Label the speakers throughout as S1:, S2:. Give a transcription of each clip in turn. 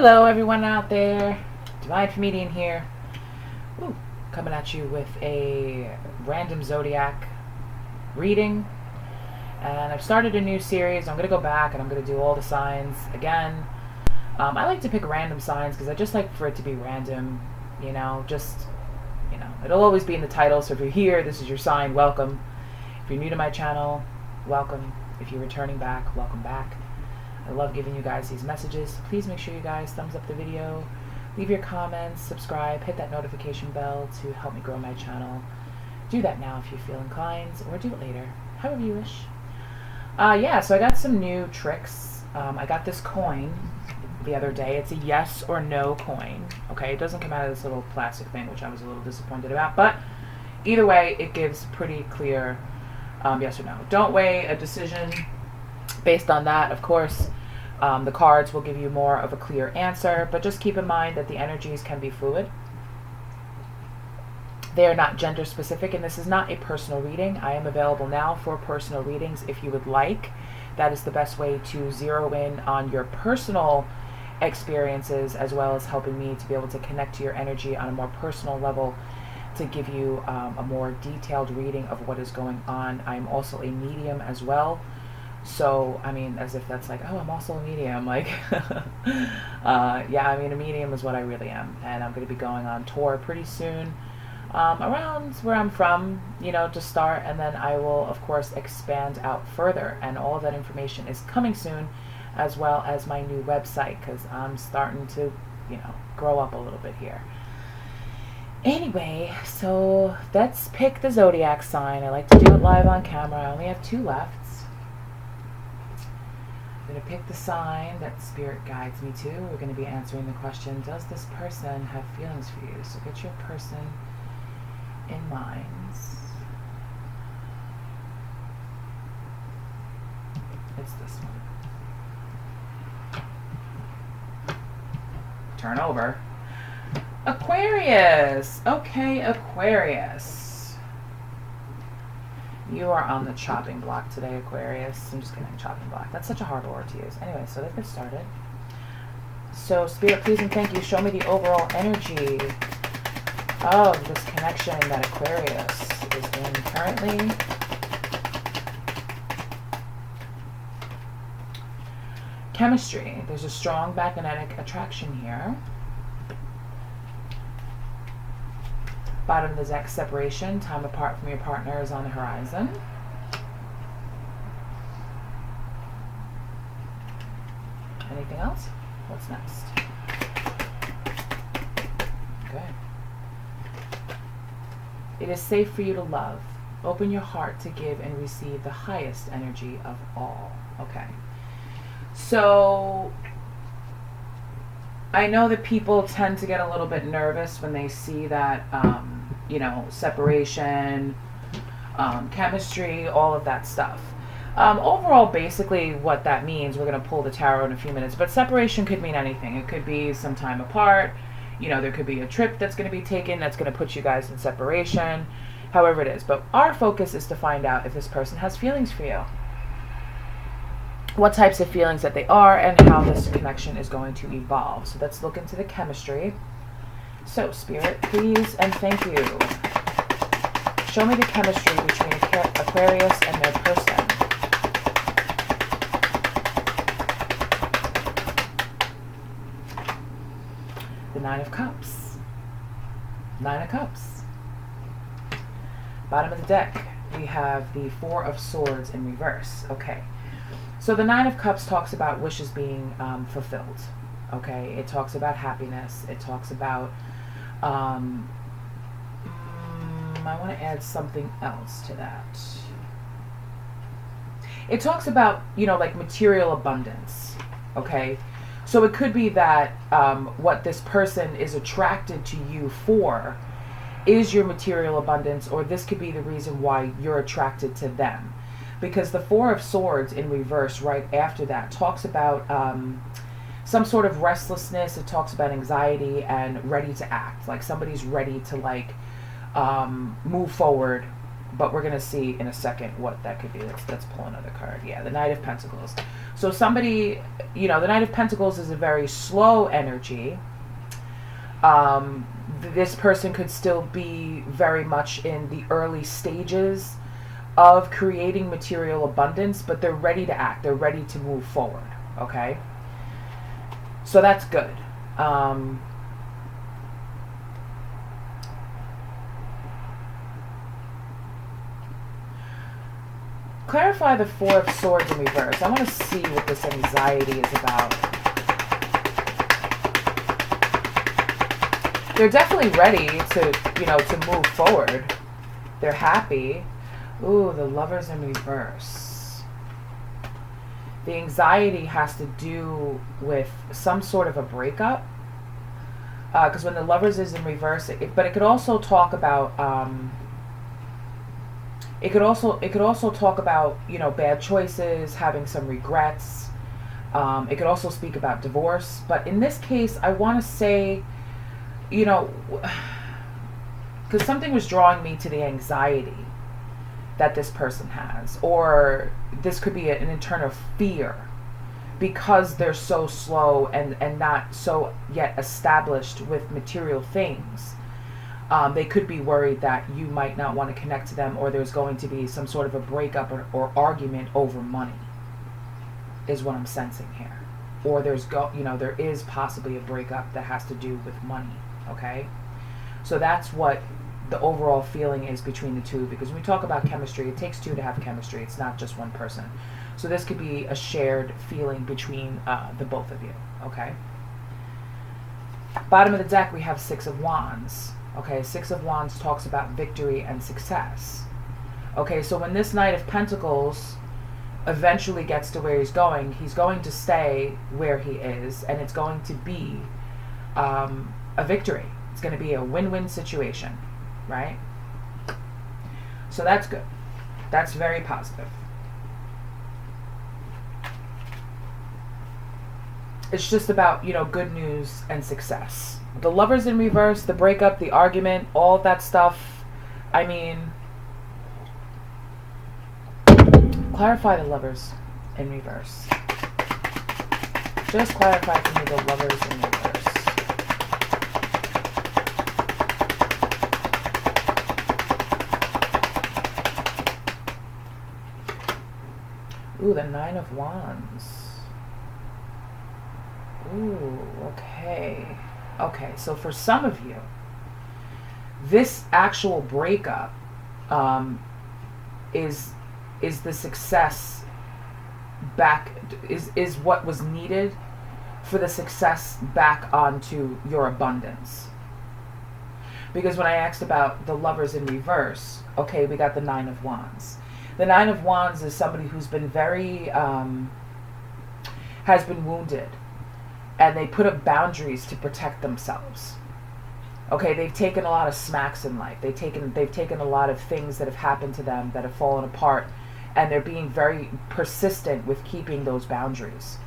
S1: Hello everyone out there, Devinefemedian here. Ooh, coming at you with a random zodiac reading. And I've started a new series. I'm going to go back and I'm going to do all the signs again. I like to pick random signs because I just like for it to be random, it'll always be in the title. So if you're here, this is your sign, welcome. If you're new to my channel, welcome. If you're returning back, welcome back. I love giving you guys these messages. Please make sure you guys thumbs up the video, leave your comments, subscribe, hit that notification bell to help me grow my channel. Do that now if you feel inclined, or do it later, however you wish. So I got some new tricks. I got this coin the other day. It's a yes or no coin. Okay, it doesn't come out of this little plastic thing, which I was a little disappointed about, but either way, it gives pretty clear yes or no. Don't weigh a decision based on that, of course. The cards will give you more of a clear answer, but just keep in mind that the energies can be fluid. They are not gender specific, and this is not a personal reading. I am available now for personal readings if you would like. That is the best way to zero in on your personal experiences, as well as helping me to be able to connect to your energy on a more personal level to give you a more detailed reading of what is going on. I'm also a medium as well. So, I mean, as if that's like, oh, I'm also a medium. Like, a medium is what I really am. And I'm going to be going on tour pretty soon around where I'm from, to start. And then I will, of course, expand out further. And all of that information is coming soon, as well as my new website, because I'm starting to, grow up a little bit here. Anyway, so let's pick the zodiac sign. I like to do it live on camera. I only have 2 left. I'm going to pick the sign that Spirit guides me to. We're going to be answering the question, does this person have feelings for you? So get your person in mind. It's this one. Turn over. Aquarius. Okay, Aquarius. You are on the chopping block today, Aquarius. I'm just kidding, chopping block. That's such a hard word to use. Anyway, so let's get started. So, Spirit, please and thank you. Show me the overall energy of this connection that Aquarius is in currently. Chemistry. There's a strong magnetic attraction here. Bottom of the deck, separation. Time apart from your partner is on the horizon. Anything else? What's next? Good. It is safe for you to love. Open your heart to give and receive the highest energy of all. Okay. So I know that people tend to get a little bit nervous when they see that, separation, chemistry, all of that stuff. Overall, basically what that means, we're going to pull the tarot in a few minutes, but separation could mean anything. It could be some time apart. There could be a trip that's going to be taken that's going to put you guys in separation, however it is. But our focus is to find out if this person has feelings for you, what types of feelings that they are, and how this connection is going to evolve. So let's look into the chemistry. So, Spirit, please and thank you. Show me the chemistry between Aquarius and their person. The 9 of Cups. 9 of Cups. Bottom of the deck, we have the 4 of Swords in reverse. Okay. So the 9 of Cups talks about wishes being fulfilled. Okay, it talks about happiness. It talks about, I want to add something else to that. It talks about, like material abundance. Okay, so it could be that what this person is attracted to you for is your material abundance, or this could be the reason why you're attracted to them. Because the 4 of Swords in reverse right after that talks about some sort of restlessness. It talks about anxiety and ready to act. Like somebody's ready to move forward but we're going to see in a second what that could be. Let's pull another card. Yeah, the Knight of Pentacles. So somebody, the Knight of Pentacles is a very slow energy. This person could still be very much in the early stages of creating material abundance, but they're ready to act. They're ready to move forward. Okay? So that's good. Clarify the Four of Swords in reverse. I want to see what this anxiety is about. They're definitely ready to, to move forward. They're happy. Ooh, the Lovers in reverse. The anxiety has to do with some sort of a breakup. Because when the Lovers is in reverse, but it could also talk about... It could also talk about, bad choices, having some regrets. It could also speak about divorce. But in this case, I want to say, because something was drawing me to the anxiety that this person has. Or this could be an internal fear because they're so slow and not so yet established with material things. They could be worried that you might not want to connect to them, or there's going to be some sort of a breakup or argument over money, is what I'm sensing here. Or there is possibly a breakup that has to do with money, okay? So that's what the overall feeling is between the two, because when we talk about chemistry, it takes two to have chemistry. It's not just one person. So this could be a shared feeling between the both of you, okay? Bottom of the deck, we have Six of Wands. Okay, Six of Wands talks about victory and success. Okay, so when this Knight of Pentacles eventually gets to where he's going to stay where he is, and it's going to be a victory. It's going to be a win-win situation, right? So that's good. That's very positive. It's just about, good news and success. The Lovers in reverse, the breakup, the argument, all of that stuff. I mean, clarify the Lovers in reverse. Just clarify for me the Lovers in reverse. Ooh, the Nine of Wands. Ooh, okay. Okay, so for some of you, this actual breakup is the success back, is what was needed for the success back onto your abundance. Because when I asked about the Lovers in reverse, okay, we got the Nine of Wands. The Nine of Wands is somebody who's been very, has been wounded. And they put up boundaries to protect themselves. Okay, they've taken a lot of smacks in life. They've taken a lot of things that have happened to them that have fallen apart, and they're being very persistent with keeping those boundaries.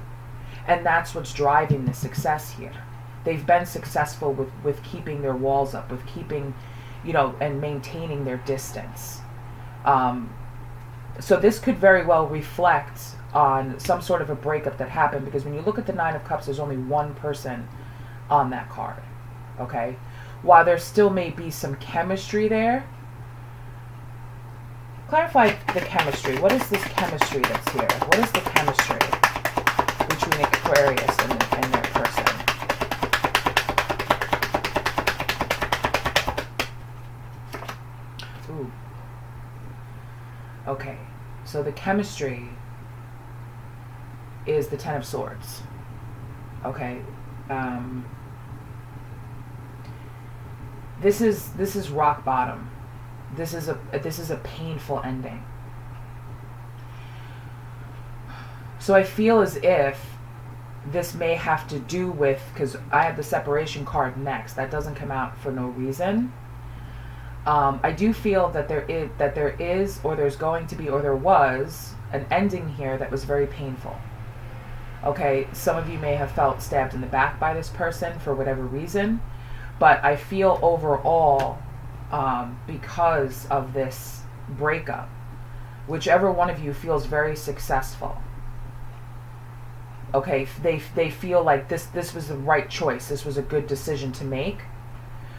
S1: And that's what's driving the success here. They've been successful with keeping their walls up, with keeping, and maintaining their distance. So this could very well reflect on some sort of a breakup that happened, because when you look at the Nine of Cups, there's only one person on that card, okay? While there still may be some chemistry there, clarify the chemistry. What is this chemistry that's here? What is the chemistry between Aquarius and their person? Ooh. Okay, so the chemistry is the Ten of Swords. Okay. This is rock bottom. This is a painful ending. So I feel as if this may have to do with, because I have the separation card next. That doesn't come out for no reason. I do feel that there is, or there's going to be, or there was an ending here that was very painful. Okay, some of you may have felt stabbed in the back by this person for whatever reason, but I feel overall, because of this breakup, whichever one of you feels very successful, okay, they feel like this was the right choice, this was a good decision to make,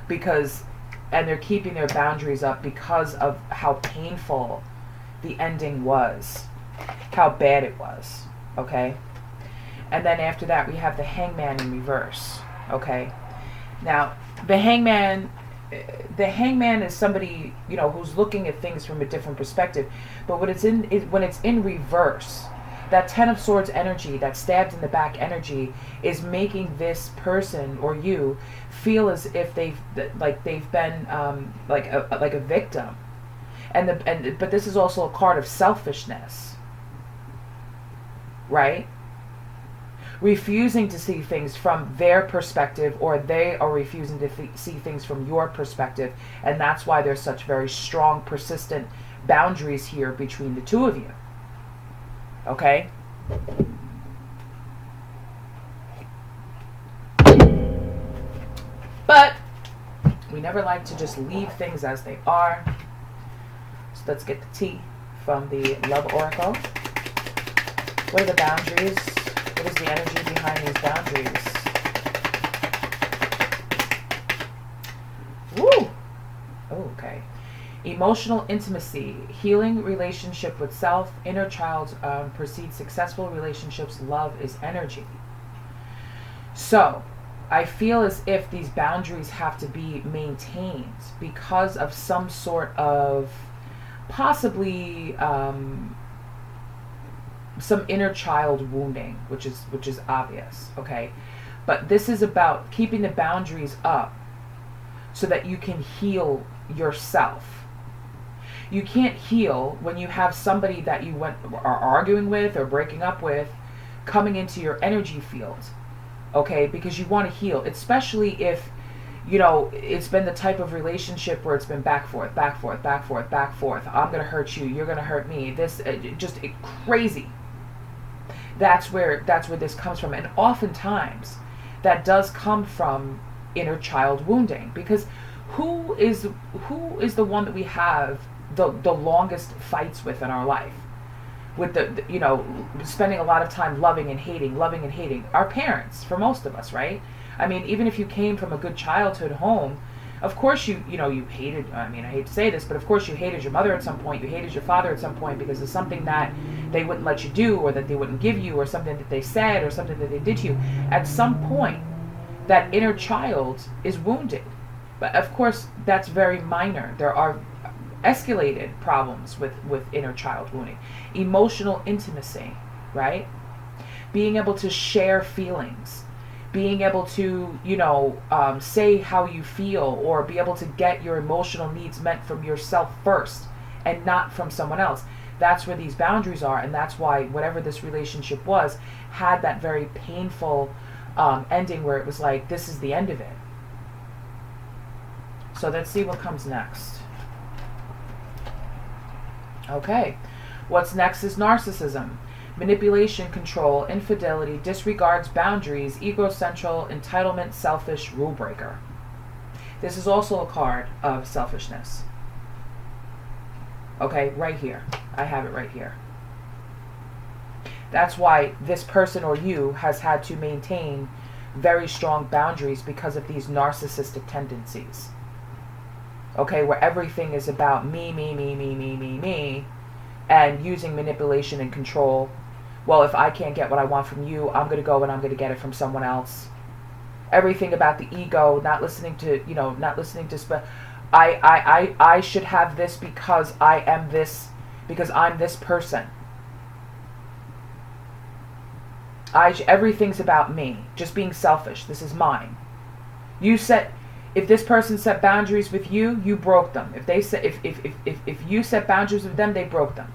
S1: because, and they're keeping their boundaries up because of how painful the ending was, how bad it was, okay? And then after that, we have the Hangman in reverse, okay? Now, the Hangman is somebody, you know, who's looking at things from a different perspective. But when it's in reverse, that Ten of Swords energy, that stabbed in the back energy, is making this person or you feel as if they've been like a victim. But this is also a card of selfishness, right? Refusing to see things from their perspective, or they are refusing to see things from your perspective, and that's why there's such very strong, persistent boundaries here between the two of you. Okay? But we never like to just leave things as they are. So let's get the tea from the Love Oracle. What are the boundaries? What is the energy behind these boundaries? Woo! Oh, okay. Emotional intimacy, healing relationship with self, inner child precedes successful relationships, love is energy. So, I feel as if these boundaries have to be maintained because of some sort of possibly some inner child wounding, which is obvious, okay? But this is about keeping the boundaries up so that you can heal yourself. You can't heal when you have somebody that you are arguing with or breaking up with coming into your energy field, okay? Because you want to heal, especially if, you know, it's been the type of relationship where it's been back, forth, back, forth, back, forth, back, forth. I'm going to hurt you. You're going to hurt me. This, just crazy. That's where this comes from. And oftentimes that does come from inner child wounding, because who is the one that we have the longest fights with in our life? With the you know, spending a lot of time loving and hating, our parents, for most of us, right? I mean, even if you came from a good childhood home, of course you hated, I mean, I hate to say this, but of course you hated your mother at some point, you hated your father at some point because of something that they wouldn't let you do, or that they wouldn't give you, or something that they said, or something that they did to you. At some point, that inner child is wounded. But of course, that's very minor. There are escalated problems with inner child wounding. Emotional intimacy, right? Being able to share feelings, being able to, you know, say how you feel, or be able to get your emotional needs met from yourself first and not from someone else. That's where these boundaries are, and that's why whatever this relationship was had that very painful ending where it was like, this is the end of it. So let's see what comes next. Okay, what's next is narcissism. Manipulation, control, infidelity, disregards boundaries, egocentral, entitlement, selfish, rule breaker. This is also a card of selfishness. Okay, right here. I have it right here. That's why this person or you has had to maintain very strong boundaries, because of these narcissistic tendencies. Okay, where everything is about me, and using manipulation and control. Well, if I can't get what I want from you, I'm going to go and I'm going to get it from someone else. Everything about the ego, not listening to, I should have this because I am this, because I'm this person. Everything's about me, just being selfish. This is mine. If this person set boundaries with you, you broke them. If you set boundaries with them, they broke them.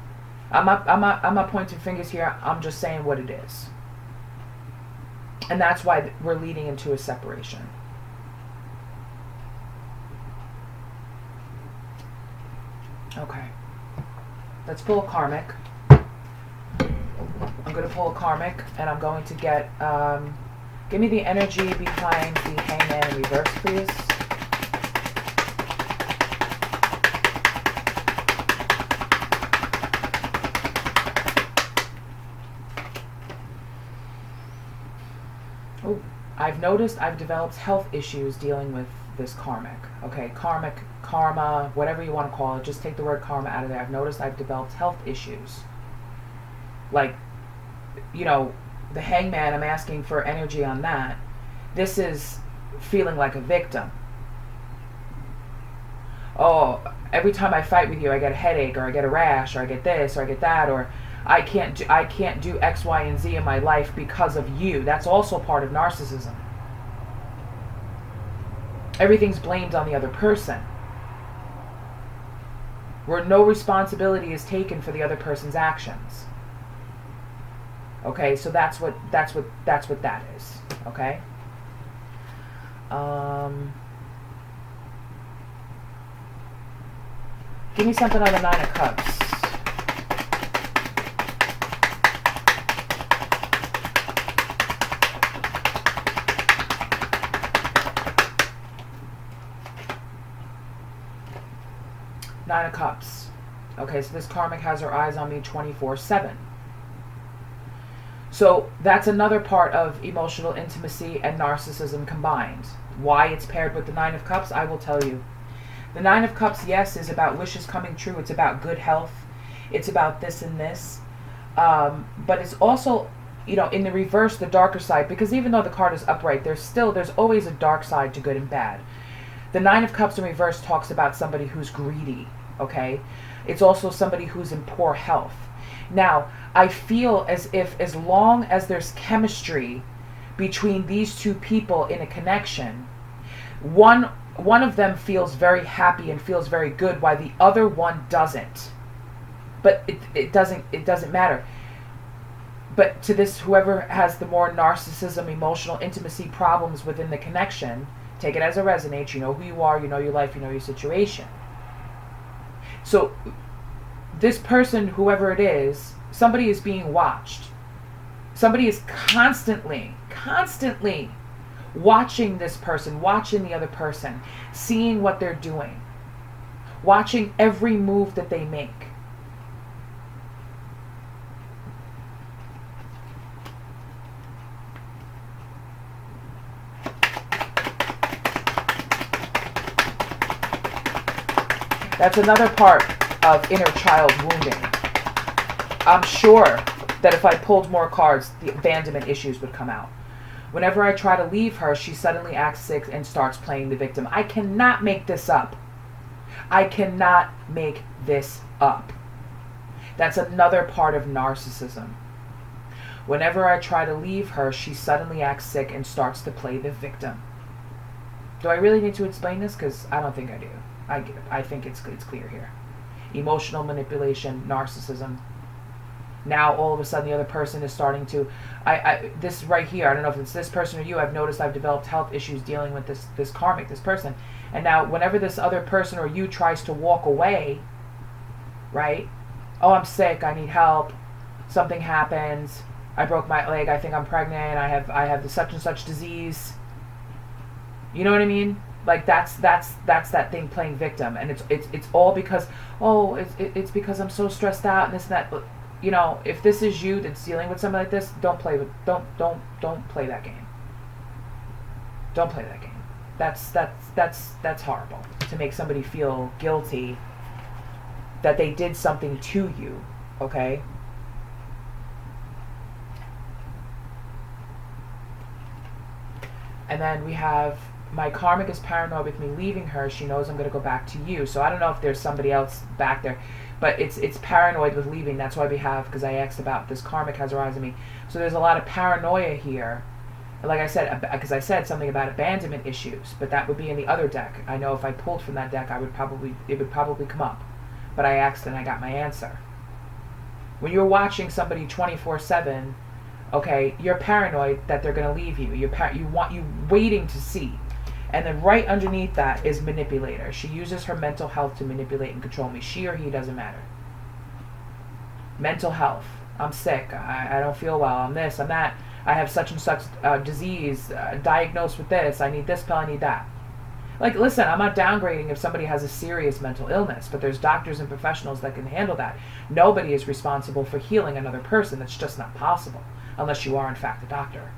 S1: I'm not pointing fingers here. I'm just saying what it is. And that's why we're leading into a separation. Okay. Let's pull a karmic. I'm going to pull a karmic, and I'm going to get, give me the energy behind the Hangman in reverse, please. Oh, I've noticed I've developed health issues dealing with this karmic. Okay, karmic, karma, whatever you want to call it. Just take the word karma out of there. I've noticed I've developed health issues. Like, you know, the hangman, I'm asking for energy on that. This is feeling like a victim. Oh, every time I fight with you, I get a headache, or I get a rash, or I get this, or I get that, or I can't do X, Y, and Z in my life because of you. That's also part of narcissism. Everything's blamed on the other person, where no responsibility is taken for the other person's actions. Okay, so that's what that is. Okay. Give me something on the Nine of Cups. Nine of Cups. Okay, so this karmic has her eyes on me 24/7. So that's another part of emotional intimacy and narcissism combined. Why it's paired with the Nine of Cups, I will tell you. The Nine of Cups, yes, is about wishes coming true. It's about good health. It's about this and this. But it's also, you know, in the reverse, the darker side. Because even though the card is upright, there's always a dark side to good and bad. The Nine of Cups in reverse talks about somebody who's greedy, okay? It's also somebody who's in poor health. Now, I feel as if as long as there's chemistry between these two people in a connection, one of them feels very happy and feels very good, while the other one doesn't. But it doesn't matter. But to this, whoever has the more narcissism, emotional intimacy problems within the connection, take it as it resonates. You know who you are, you know your life, you know your situation. So this person, whoever it is, somebody is being watched. Somebody is constantly watching this person, watching the other person, seeing what they're doing, watching every move that they make. That's another part of inner child wounding. I'm sure that if I pulled more cards, the abandonment issues would come out. Whenever I try to leave her, she suddenly acts sick and starts playing the victim. I cannot make this up. I cannot make this up. That's another part of narcissism. Whenever I try to leave her, she suddenly acts sick and starts to play the victim. Do I really need to explain this? Because I don't think I do. I think it's clear here. Emotional manipulation, narcissism. Now all of a sudden the other person is starting to, this right here, I don't know if it's this person or you, I've noticed I've developed health issues dealing with this karmic, this person. And now whenever this other person or you tries to walk away, right? Oh, I'm sick, I need help, something happens, I broke my leg, I think I'm pregnant, I have the such and such disease. You know what I mean? Like that's that thing playing victim, and it's all because it's because I'm so stressed out and this and that. You know, if this is you that's dealing with something like this, don't play that game. Don't play that game. That's horrible, to make somebody feel guilty that they did something to you. Okay. And then we have, my karmic is paranoid with me leaving her. She knows I'm going to go back to you. So I don't know if there's somebody else back there, but it's paranoid with leaving. That's why we have, because I asked about this karmic has her eyes on me. So there's a lot of paranoia here. Like I said, because I said something about abandonment issues, but that would be in the other deck. I know if I pulled from that deck, it would probably come up. But I asked and I got my answer. When you're watching somebody 24/7, okay, you're paranoid that they're going to leave you. You're waiting to see. And then right underneath that is manipulator. She uses her mental health to manipulate and control me. She or he, doesn't matter. Mental health. I'm sick. I don't feel well. I'm this. I'm that. I have such and such disease. Diagnosed with this. I need this pill. I need that. Like, listen, I'm not downgrading if somebody has a serious mental illness, but there's doctors and professionals that can handle that. Nobody is responsible for healing another person. That's just not possible, unless you are, in fact, a doctor.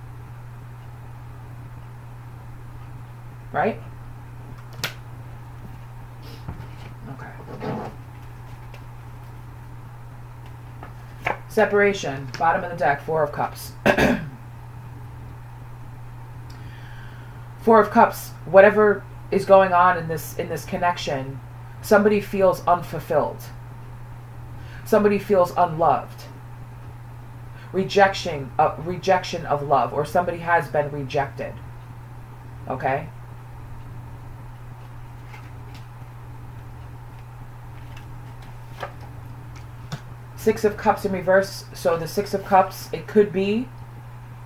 S1: right? Okay. Separation, bottom of the deck, Four of Cups. Four of Cups, whatever is going on in this connection, somebody feels unfulfilled. Somebody feels unloved. Rejection of love, or somebody has been rejected. Okay? Six of Cups in reverse. So the Six of Cups, it could be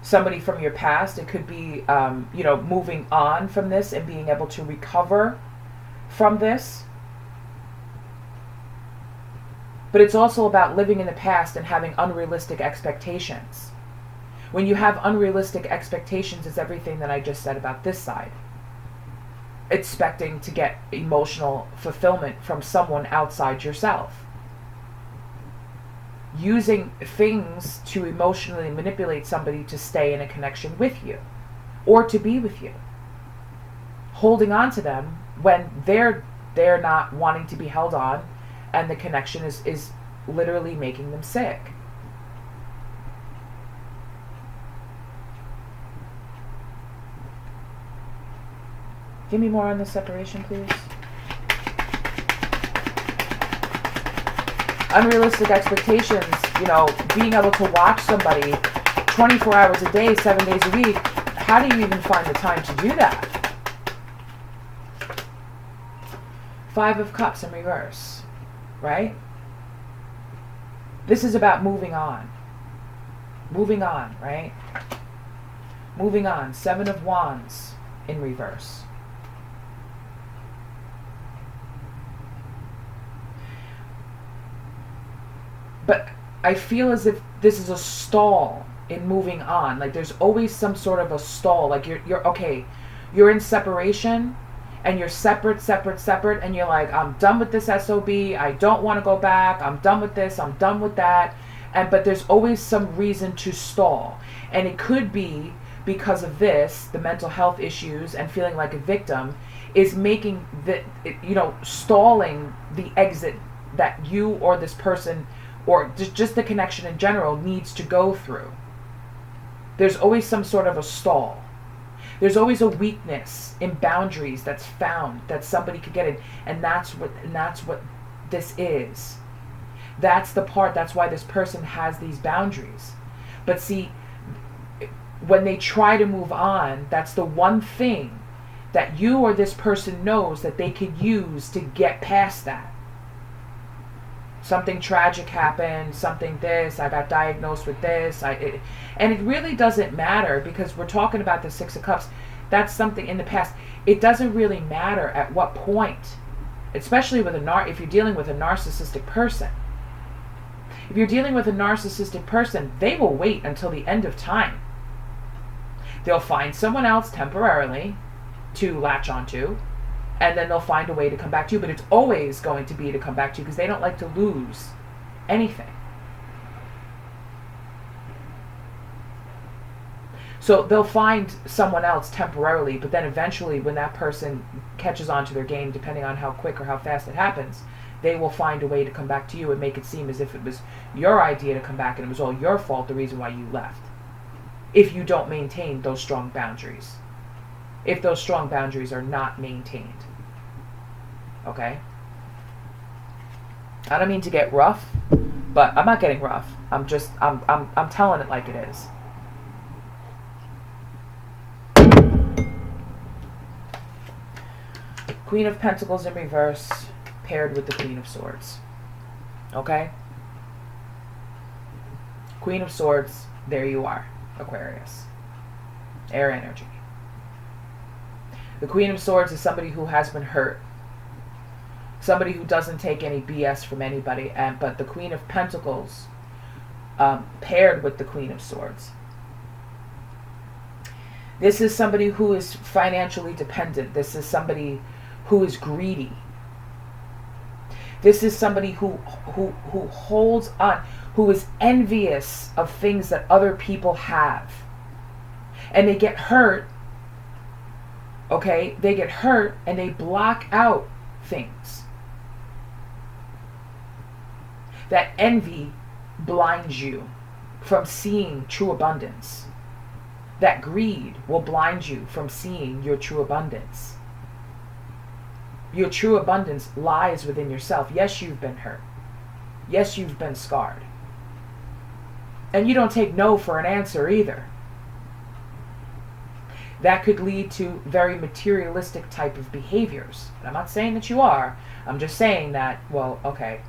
S1: somebody from your past. It could be, moving on from this and being able to recover from this. But it's also about living in the past and having unrealistic expectations. When you have unrealistic expectations, it's everything that I just said about this side. Expecting to get emotional fulfillment from someone outside yourself. Using things to emotionally manipulate somebody to stay in a connection with you or to be with you. Holding on to them when they're not wanting to be held on, and the connection is literally making them sick. Give me more on the separation, please. Unrealistic expectations, being able to watch somebody 24 hours a day, 7 days a week. How do you even find the time to do that? Five of Cups in reverse, right? This is about moving on. Moving on, right? Moving on. Seven of Wands in reverse. But I feel as if this is a stall in moving on. Like there's always some sort of a stall. Like you're okay. You're in separation and you're separate, and you're like, I'm done with this SOB. I don't want to go back. I'm done with this. I'm done with that. But there's always some reason to stall. And it could be because of this, the mental health issues and feeling like a victim is making stalling the exit that you or this person or just the connection in general needs to go through. There's always some sort of a stall. There's always a weakness in boundaries that's found that somebody could get in, and that's what this is. That's the part. That's why this person has these boundaries. But see, when they try to move on, that's the one thing that you or this person knows that they could use to get past that. Something tragic happened, something this, I got diagnosed with this, and it really doesn't matter because we're talking about the Six of Cups. That's something in the past. It doesn't really matter at what point, especially with if you're dealing with a narcissistic person. If you're dealing with a narcissistic person, they will wait until the end of time. They'll find someone else temporarily to latch onto, and then they'll find a way to come back to you. But it's always going to be to come back to you because they don't like to lose anything. So they'll find someone else temporarily, but then eventually when that person catches on to their game, depending on how quick or how fast it happens, they will find a way to come back to you and make it seem as if it was your idea to come back and it was all your fault, the reason why you left. If you don't maintain those strong boundaries. If those strong boundaries are not maintained. Okay? I don't mean to get rough, but I'm not getting rough. I'm telling it like it is. Queen of Pentacles in reverse paired with the Queen of Swords. Okay? Queen of Swords, there you are, Aquarius. Air energy. The Queen of Swords is somebody who has been hurt. Somebody who doesn't take any BS from anybody. But the Queen of Pentacles paired with the Queen of Swords. This is somebody who is financially dependent. This is somebody who is greedy. This is somebody who holds on, who is envious of things that other people have. And they get hurt Okay? They get hurt and they block out things. That envy blinds you from seeing true abundance. That greed will blind you from seeing your true abundance. Your true abundance lies within yourself. Yes, you've been hurt. Yes, you've been scarred. And you don't take no for an answer either. That could lead to very materialistic type of behaviors. And I'm not saying that you are. I'm just saying that, well, okay.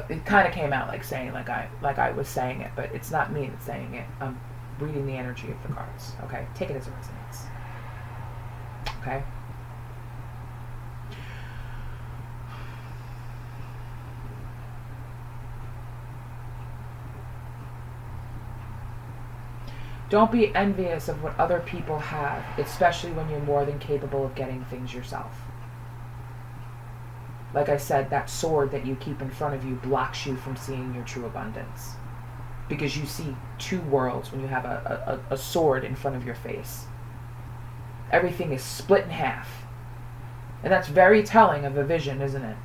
S1: It kind of came out like saying like I was saying it, but it's not me that's saying it. I'm reading the energy of the cards. Okay? Take it as a resonance. Okay? Don't be envious of what other people have, especially when you're more than capable of getting things yourself. Like I said, that sword that you keep in front of you blocks you from seeing your true abundance. Because you see two worlds when you have a sword in front of your face. Everything is split in half. And that's very telling of a vision, isn't it?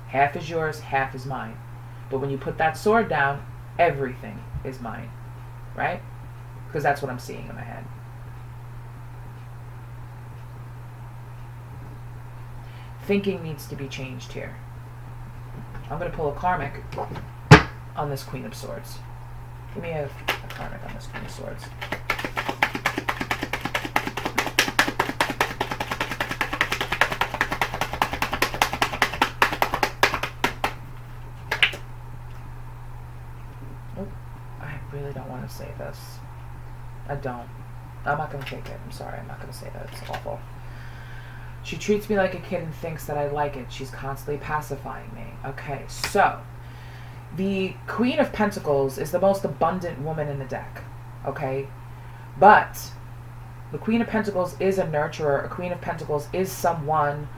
S1: Half is yours, half is mine. But when you put that sword down, everything is mine, right? Because that's what I'm seeing in my head. Thinking needs to be changed here. I'm going to pull a karmic on this Queen of Swords. Give me a karmic on this Queen of Swords. Really don't want to say this. I don't. I'm not going to take it. I'm sorry. I'm not going to say that. It's awful. She treats me like a kid and thinks that I like it. She's constantly pacifying me. Okay, so the Queen of Pentacles is the most abundant woman in the deck. Okay? But the Queen of Pentacles is a nurturer. A Queen of Pentacles is someone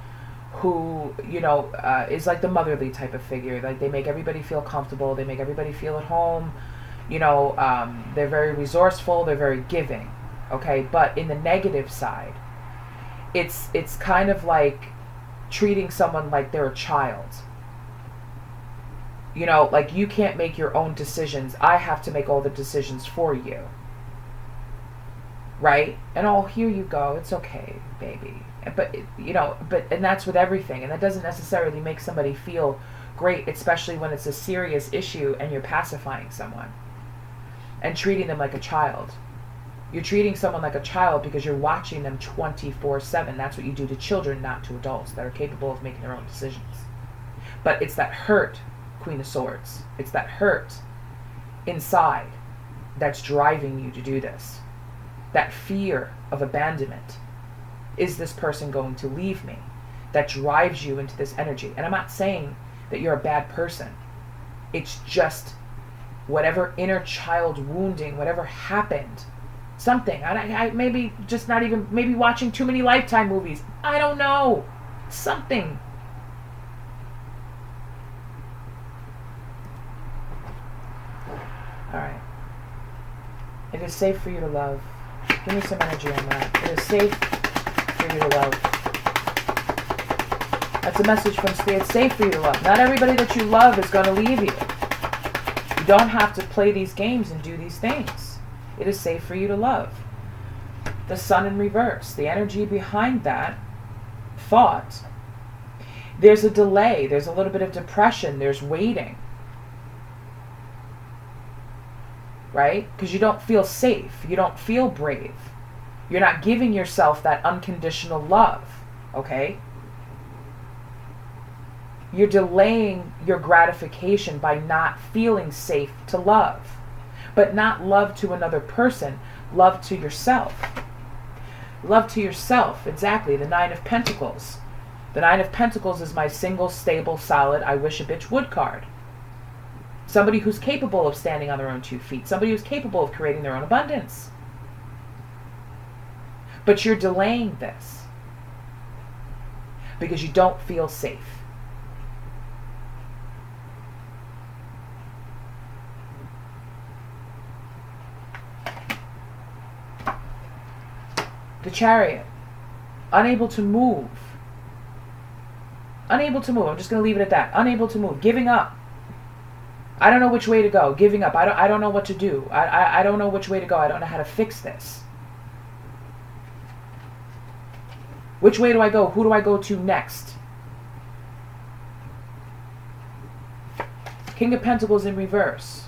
S1: who, you know, is like the motherly type of figure. Like, they make everybody feel comfortable. They make everybody feel at home. You know, they're very resourceful, they're very giving, okay? But in the negative side, it's kind of like treating someone like they're a child. You know, like, you can't make your own decisions. I have to make all the decisions for you. Right? And oh, here you go. It's okay, baby. But, you know, and that's with everything. And that doesn't necessarily make somebody feel great, especially when it's a serious issue and you're pacifying someone. And treating them like a child. You're treating someone like a child because you're watching them 24/7. That's what you do to children, not to adults that are capable of making their own decisions. But it's that hurt, Queen of Swords. It's that hurt inside that's driving you to do this. That fear of abandonment. Is this person going to leave me? That drives you into this energy. And I'm not saying that you're a bad person. It's just whatever inner child wounding, whatever happened, something. I maybe just not even, maybe watching too many Lifetime movies. I don't know. Something. Alright. It is safe for you to love. Give me some energy on that. It is safe for you to love. That's a message from Spirit. It's safe for you to love. Not everybody that you love is going to leave you. You don't have to play these games and do these things. It is safe for you to love. The Sun in reverse. The energy behind that thought. There's a delay. There's a little bit of depression. There's waiting. Right? Because you don't feel safe. You don't feel brave. You're not giving yourself that unconditional love. Okay? You're delaying your gratification by not feeling safe to love. But not love to another person, love to yourself. Love to yourself, exactly. The Nine of Pentacles. The Nine of Pentacles is my single, stable, solid, I wish a bitch would card. Somebody who's capable of standing on their own 2 feet. Somebody who's capable of creating their own abundance. But you're delaying this because you don't feel safe. The Chariot. Unable to move. Unable to move. I'm just going to leave it at that. Unable to move. Giving up. I don't know which way to go. Giving up. I don't know what to do. I don't know which way to go. I don't know how to fix this. Which way do I go? Who do I go to next? King of Pentacles in reverse.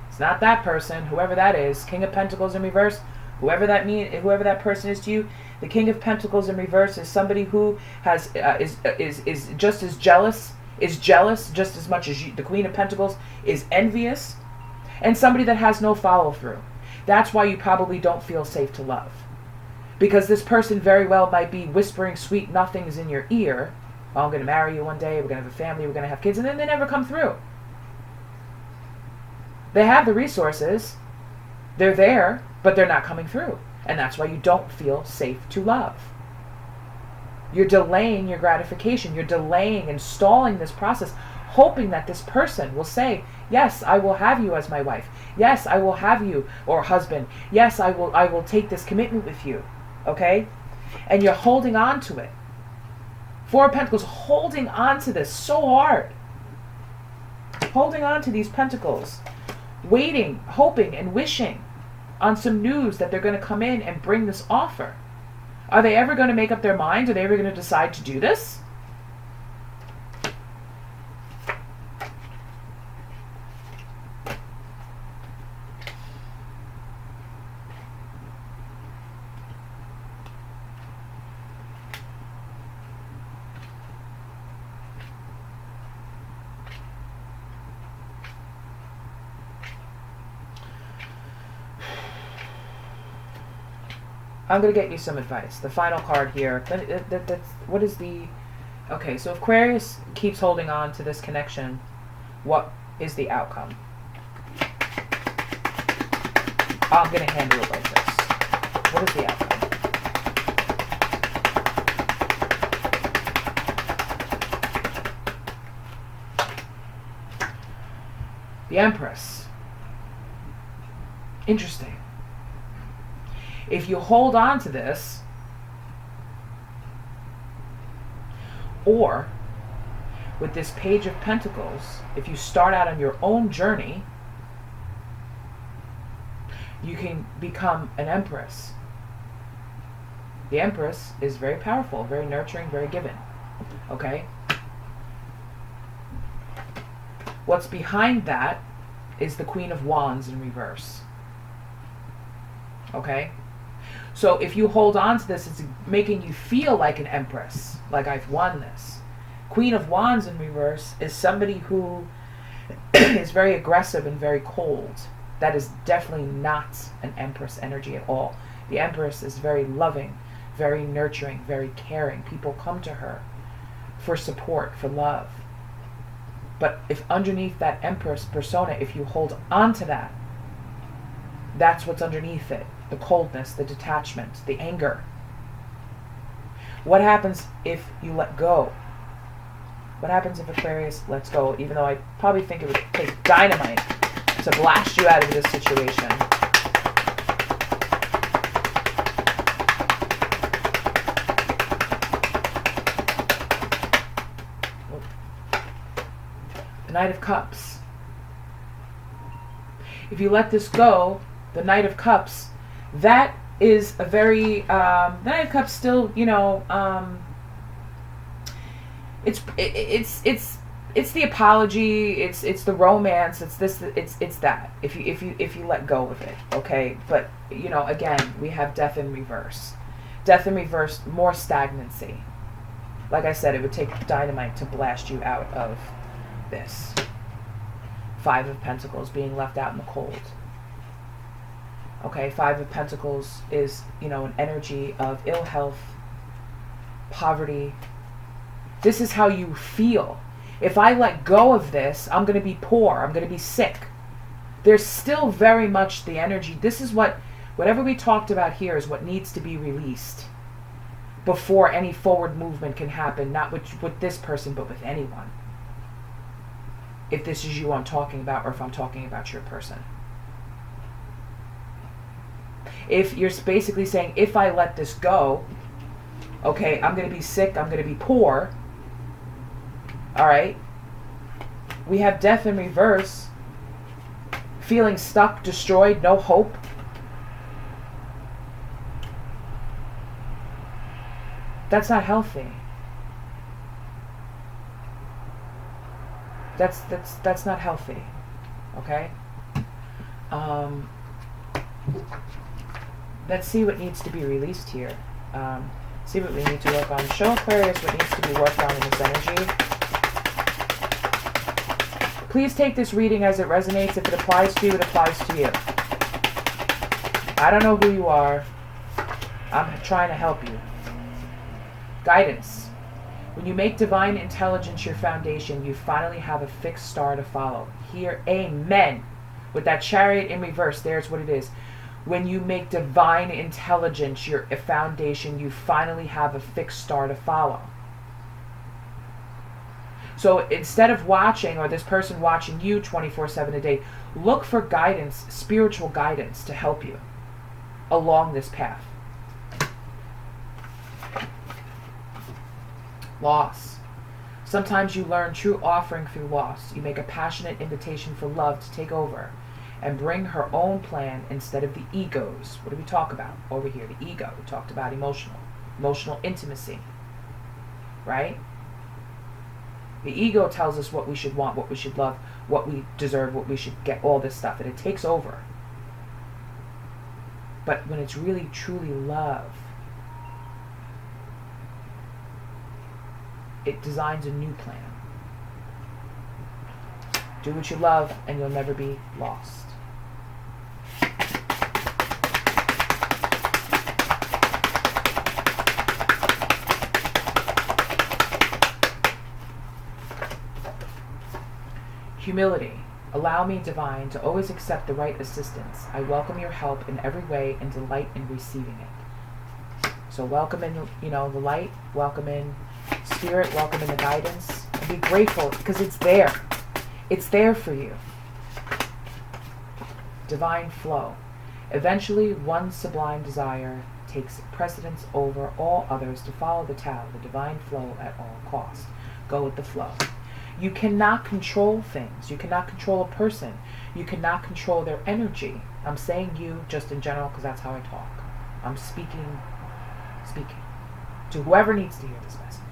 S1: It's not that person, whoever that is. King of Pentacles in reverse. Whoever that person is to you. The King of Pentacles in reverse is somebody who has is just as jealous. Is jealous just as much as you. The Queen of Pentacles is envious, and somebody that has no follow through. That's why you probably don't feel safe to love, because this person very well might be whispering sweet nothings in your ear. Oh, I'm going to marry you one day. We're going to have a family. We're going to have kids, and then they never come through. They have the resources. They're there, but they're not coming through, and that's why you don't feel safe to love. You're delaying your gratification. You're delaying and stalling this process, hoping that this person will say, yes, I will have you as my wife. Yes, I will have you, or husband. Yes, I will take this commitment with you. Okay? And you're holding on to it. Four of Pentacles, holding on to this so hard. Holding on to these pentacles. Waiting, hoping, and wishing on some news that they're going to come in and bring this offer. Are they ever going to make up their minds? Are they ever going to decide to do this? I'm going to get you some advice. The final card here. What is the... Okay, so if Aquarius keeps holding on to this connection, what is the outcome? I'm going to handle it like this. What is the outcome? The Empress. Interesting. If you hold on to this, or with this Page of Pentacles, if you start out on your own journey, you can become an Empress. The Empress is very powerful, very nurturing, very giving. Okay? What's behind that is the Queen of Wands in reverse. Okay? So if you hold on to this, it's making you feel like an Empress, like I've won this. Queen of Wands in reverse is somebody who is very aggressive and very cold. That is definitely not an Empress energy at all. The Empress is very loving, very nurturing, very caring. People come to her for support, for love. But if underneath that Empress persona, if you hold on to that, that's what's underneath it. The coldness, the detachment, the anger. What happens if you let go? What happens if Aquarius lets go? Even though I probably think it would take dynamite to blast you out of this situation. The Knight of Cups. If you let this go, the Knight of Cups, that is a very the Knight of Cups still, you know, it's the apology, it's the romance, it's this, it's that. If you let go of it, okay. But you know, again, we have Death in reverse. Death in reverse, more stagnancy. Like I said, it would take dynamite to blast you out of this. Five of Pentacles, being left out in the cold. Okay, Five of Pentacles is, you know, an energy of ill health, poverty. This is how you feel. If I let go of this, I'm going to be poor. I'm going to be sick. There's still very much the energy. This is whatever we talked about here is what needs to be released before any forward movement can happen, not with this person, but with anyone. If this is you I'm talking about, or if I'm talking about your person. If you're basically saying, if I let this go, okay, I'm going to be sick, I'm going to be poor. All right. We have death in reverse. Feeling stuck, destroyed, no hope. That's not healthy. That's not healthy. Okay? Let's see what needs to be released here. See what we need to work on. Show Aquarius what needs to be worked on in this energy. Please take this reading as it resonates. If it applies to you, it applies to you. I don't know who you are. I'm trying to help you. Guidance. When you make divine intelligence your foundation, you finally have a fixed star to follow. Here, amen. With that Chariot in reverse, there's what it is. When you make divine intelligence your foundation, you finally have a fixed star to follow. So instead of watching, or this person watching you 24/7 a day, look for guidance, spiritual guidance to help you along this path. Loss. Sometimes you learn true offering through loss. You make a passionate invitation for love to take over and bring her own plan instead of the ego's. What do we talk about over here? The ego. We talked about emotional intimacy, right? The ego tells us what we should want, what we should love, what we deserve, what we should get, all this stuff, and it takes over. But when it's really, truly love, it designs a new plan. Do what you love, and you'll never be lost. Humility. Allow me, divine, to always accept the right assistance. I welcome your help in every way and delight in receiving it. So welcome in, the light, welcome in spirit, welcome in the guidance, and be grateful because it's there. It's there for you. Divine flow. Eventually, one sublime desire takes precedence over all others to follow the Tao, the divine flow at all costs. Go with the flow. You cannot control things. You cannot control a person. You cannot control their energy. I'm saying you just in general because that's how I talk. I'm speaking to whoever needs to hear this message.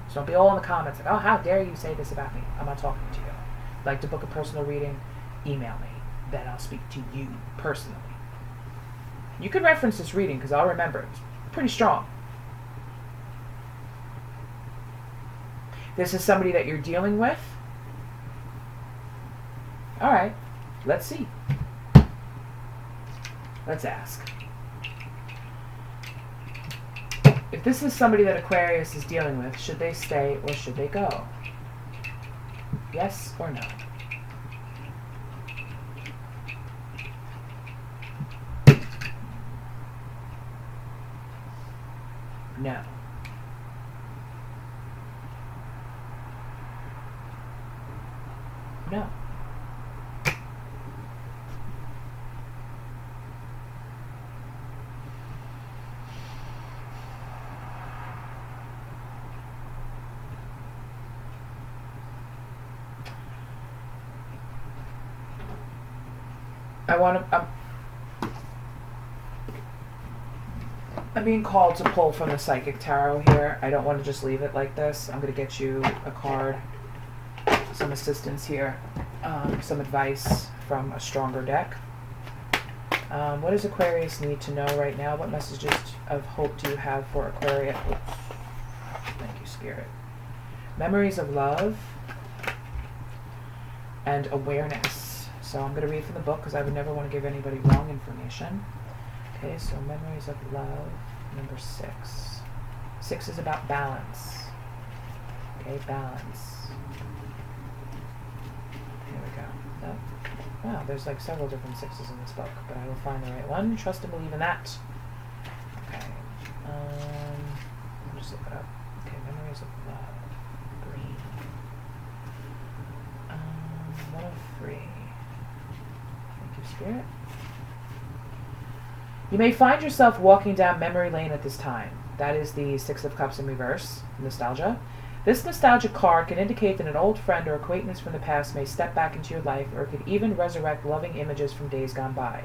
S1: So don't be all in the comments like, oh, how dare you say this about me? I'm not talking to you. Like to book a personal reading, email me. Then I'll speak to you personally. You can reference this reading because I'll remember it. It's pretty strong. This is somebody that you're dealing with. All right, let's see. Let's ask. If this is somebody that Aquarius is dealing with, should they stay or should they go? Yes or no? No. No. I'm being called to pull from the Psychic Tarot here. I don't want to just leave it like this. I'm going to get you a card, some assistance here, some advice from a stronger deck. What does Aquarius need to know right now? What messages of hope do you have for Aquarius? Oops. Thank you, Spirit. Memories of love and awareness. So I'm going to read from the book because I would never want to give anybody wrong information. Okay, so memories of love, number 6. 6 is about balance. Okay, balance. Here we go. Oh, wow, there's like several different 6s in this book, but I will find the right one. Trust and believe in that. Okay, I'll just look it up. Okay, memories of love, green. 1 of 3. Thank you, Spirit. You may find yourself walking down memory lane at this time. That is the Six of Cups in reverse, nostalgia. This nostalgia card can indicate that an old friend or acquaintance from the past may step back into your life, or could even resurrect loving images from days gone by.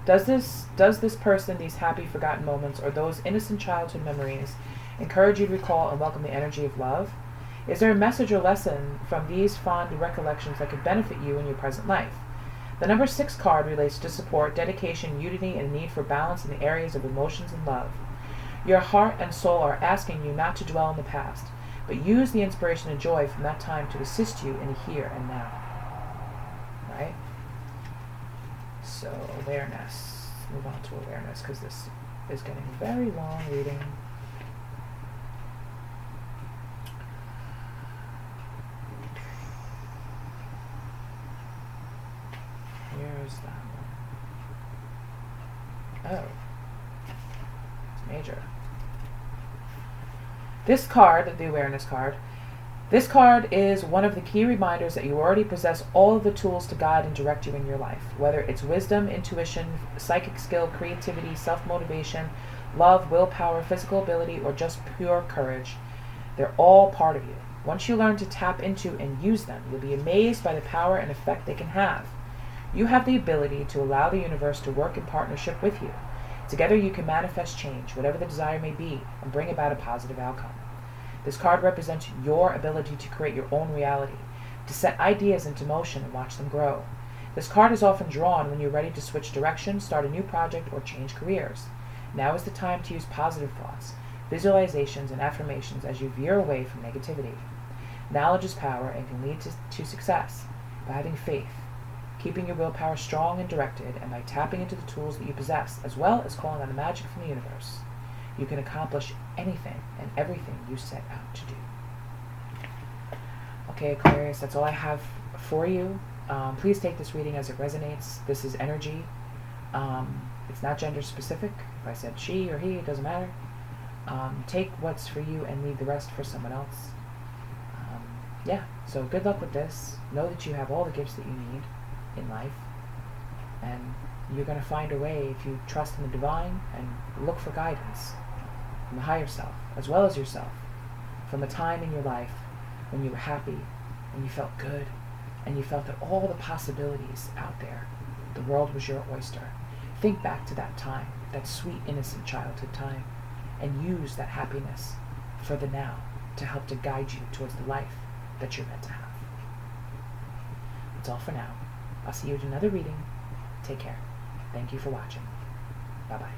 S1: Does this person, these happy forgotten moments, or those innocent childhood memories encourage you to recall and welcome the energy of love? Is there a message or lesson from these fond recollections that could benefit you in your present life? The number 6 card relates to support, dedication, unity, and a need for balance in the areas of emotions and love. Your heart and soul are asking you not to dwell in the past, but use the inspiration and joy from that time to assist you in the here and now. Right? So, awareness. Let's move on to awareness, because this is getting very long reading. Here's that one. Oh. It's major. This card, the awareness card, this card is one of the key reminders that you already possess all of the tools to guide and direct you in your life. Whether it's wisdom, intuition, psychic skill, creativity, self-motivation, love, willpower, physical ability, or just pure courage, they're all part of you. Once you learn to tap into and use them, you'll be amazed by the power and effect they can have. You have the ability to allow the universe to work in partnership with you. Together you can manifest change, whatever the desire may be, and bring about a positive outcome. This card represents your ability to create your own reality, to set ideas into motion and watch them grow. This card is often drawn when you're ready to switch direction, start a new project, or change careers. Now is the time to use positive thoughts, visualizations, and affirmations as you veer away from negativity. Knowledge is power and can lead to success by having faith, keeping your willpower strong and directed, and by tapping into the tools that you possess, as well as calling on the magic from the universe. You can accomplish anything and everything you set out to do. Okay, Aquarius, that's all I have for you. Please take this reading as it resonates. This is energy. It's not gender specific. If I said she or he, it doesn't matter. Take what's for you and leave the rest for someone else. Yeah, so good luck with this. Know that you have all the gifts that you need in life, and you're going to find a way if you trust in the divine and look for guidance from the higher self as well as yourself, from a time in your life when you were happy and you felt good and you felt that all the possibilities out there, the world was your oyster. Think back to that time, that sweet innocent childhood time, and use that happiness for the now to help to guide you towards the life that you're meant to have. That's all for now. I'll see you in another reading. Take care. Thank you for watching. Bye-bye.